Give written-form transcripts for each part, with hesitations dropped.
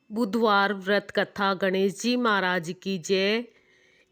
बुधवार व्रत कथा। गणेश जी महाराज की जय।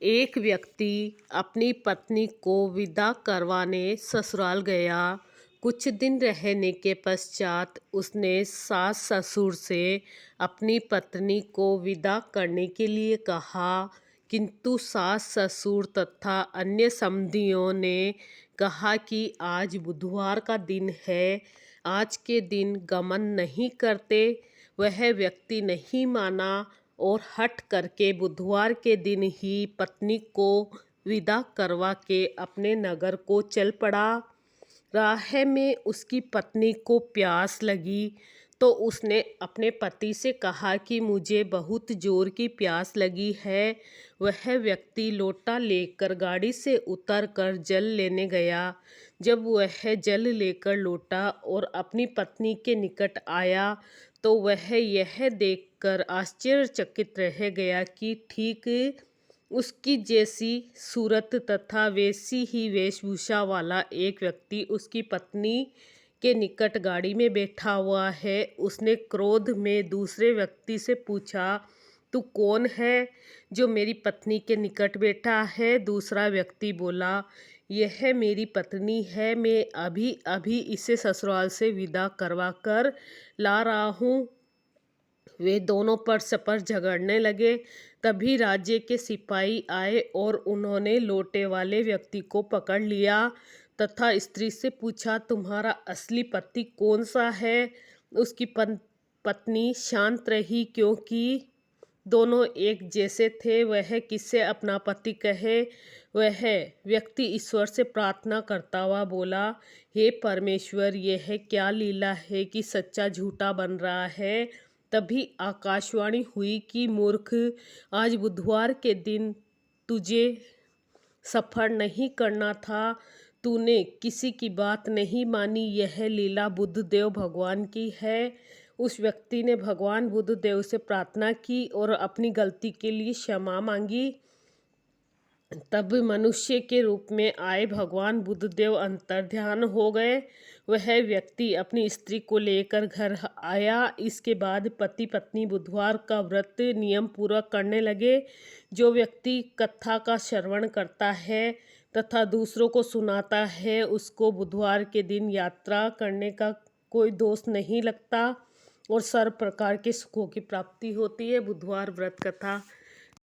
एक व्यक्ति अपनी पत्नी को विदा करवाने ससुराल गया। कुछ दिन रहने के पश्चात उसने सास ससुर से अपनी पत्नी को विदा करने के लिए कहा, किंतु सास ससुर तथा अन्य समधियों ने कहा कि आज बुधवार का दिन है, आज के दिन गमन नहीं करते। वह व्यक्ति नहीं माना और हट करके बुधवार के दिन ही पत्नी को विदा करवा के अपने नगर को चल पड़ा। राह में उसकी पत्नी को प्यास लगी तो उसने अपने पति से कहा कि मुझे बहुत जोर की प्यास लगी है। वह व्यक्ति लोटा लेकर गाड़ी से उतर कर जल लेने गया। जब वह जल लेकर लौटा और अपनी पत्नी के निकट आया तो वह यह देखकर आश्चर्यचकित रह गया कि ठीक उसकी जैसी सूरत तथा वैसी ही वेशभूषा वाला एक व्यक्ति उसकी पत्नी के निकट गाड़ी में बैठा हुआ है। उसने क्रोध में दूसरे व्यक्ति से पूछा, तू कौन है जो मेरी पत्नी के निकट बैठा है? दूसरा व्यक्ति बोला, यह मेरी पत्नी है, मैं अभी अभी इसे ससुराल से विदा करवा कर ला रहा हूँ। वे दोनों परस्पर झगड़ने लगे। तभी राज्य के सिपाही आए और उन्होंने लोटे वाले व्यक्ति को पकड़ लिया तथा स्त्री से पूछा, तुम्हारा असली पति कौन सा है? उसकी पत्नी शांत रही, क्योंकि दोनों एक जैसे थे। वह किससे अपना पति कहे? वह व्यक्ति ईश्वर से प्रार्थना करता हुआ बोला, हे परमेश्वर, यह क्या लीला है कि सच्चा झूठा बन रहा है। तभी आकाशवाणी हुई कि मूर्ख, आज बुधवार के दिन तुझे सफर नहीं करना था, तूने किसी की बात नहीं मानी। यह लीला बुद्धदेव भगवान की है। उस व्यक्ति ने भगवान बुद्धदेव से प्रार्थना की और अपनी गलती के लिए क्षमा मांगी। तब मनुष्य के रूप में आए भगवान बुद्धदेव अंतर्ध्यान हो गए। वह व्यक्ति अपनी स्त्री को लेकर घर आया। इसके बाद पति पत्नी बुधवार का व्रत नियम पूर्वक करने लगे। जो व्यक्ति कथा का श्रवण करता है तथा दूसरों को सुनाता है, उसको बुधवार के दिन यात्रा करने का कोई दोष नहीं लगता और सर्व प्रकार के सुखों की प्राप्ति होती है। बुधवार व्रत कथा।